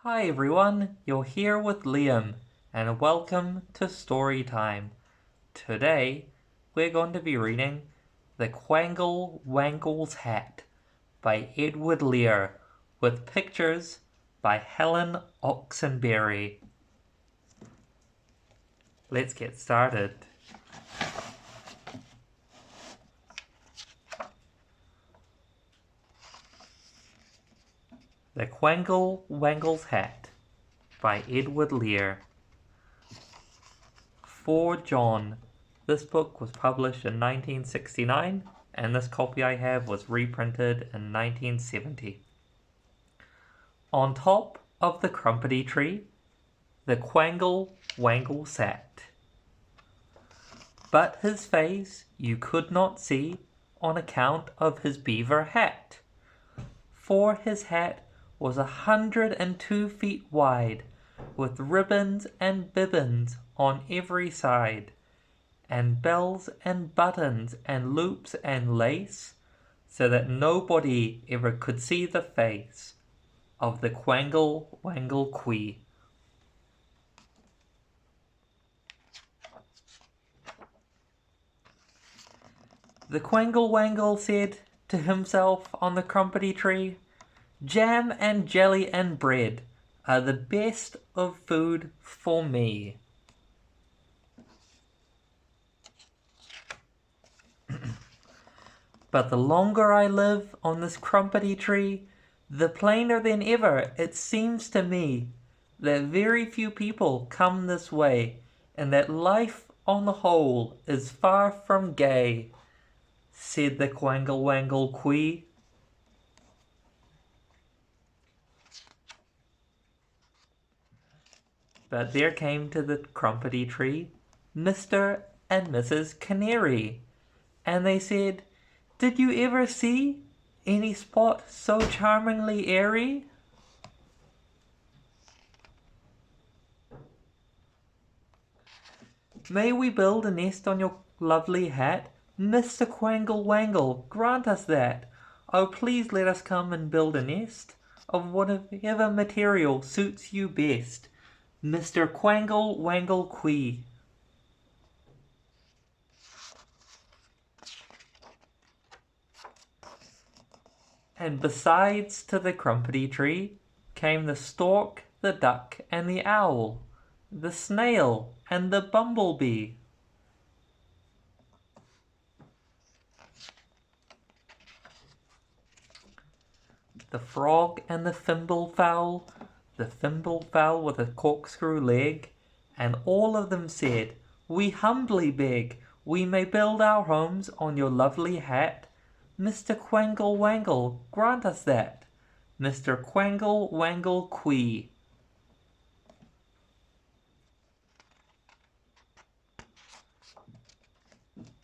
Hi everyone, you're here with Liam, and welcome to Story Time. Today, we're going to be reading The Quangle Wangles Hat by Edward Lear, with pictures by Helen Oxenbury. Let's get started. The Quangle Wangles Hat by Edward Lear. For John. This book was published in 1969, and this copy I have was reprinted in 1970. On top of the crumpety tree, the Quangle Wangles sat. But his face you could not see on account of his beaver hat. For his hat was 102 feet wide, with ribbons and bibbins on every side, and bells and buttons and loops and lace, so that nobody ever could see the face of the Quangle Wangle Quee. The Quangle Wangle said to himself on the crumpety tree, "Jam and jelly and bread are the best of food for me." But the longer I live on this crumpety tree, the plainer than ever it seems to me that very few people come this way, and that life on the whole is far from gay, said the Quangle Wangle Quee. But there came to the crumpety tree Mr. and Mrs. Canary, and they said, "Did you ever see any spot so charmingly airy?" "May we build a nest on your lovely hat? Mr. Quangle Wangle, grant us that. Oh, please let us come and build a nest of whatever material suits you best, Mr. Quangle Wangle Quee." And besides to the crumpety tree came the stork, the duck, and the owl, the snail, and the bumblebee. The frog and the fimblefowl with a corkscrew leg, and all of them said, "We humbly beg we may build our homes on your lovely hat. Mr. Quangle Wangle, grant us that, Mr. Quangle Wangle Quee."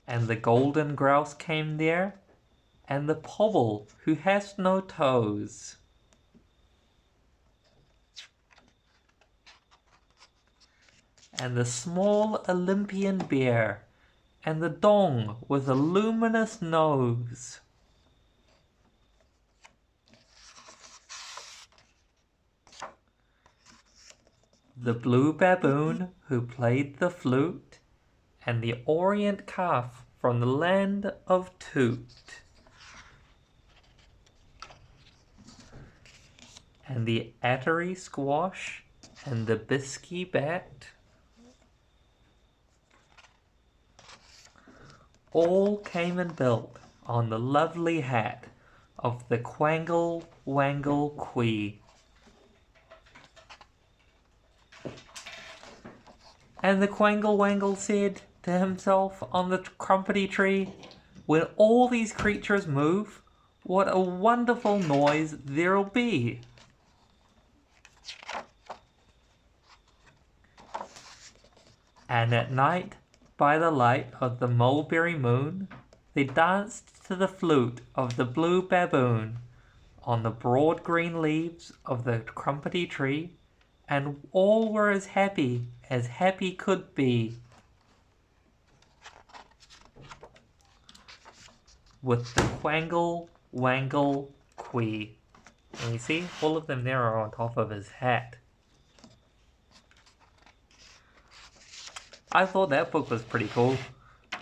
And the golden grouse came there, and the pobble who has no toes, and the small Olympian bear, and the dong with a luminous nose. The blue baboon who played the flute, and the orient calf from the land of Toot, and the attery squash, and the bisky bat, all came and built on the lovely hat of the Quangle Wangle Quee. And the Quangle Wangle said to himself on the crumpety tree, "When all these creatures move, what a wonderful noise there'll be." And at night, by the light of the mulberry moon, they danced to the flute of the blue baboon on the broad green leaves of the crumpety tree, and all were as happy could be, with the Quangle Wangle Quee. And you see, all of them there are on top of his hat. I thought that book was pretty cool.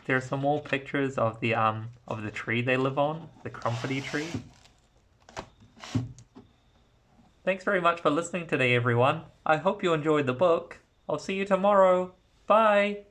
There's some more pictures of the tree they live on, the comforty tree. Thanks very much for listening today, everyone. I hope you enjoyed the book. I'll see you tomorrow. Bye!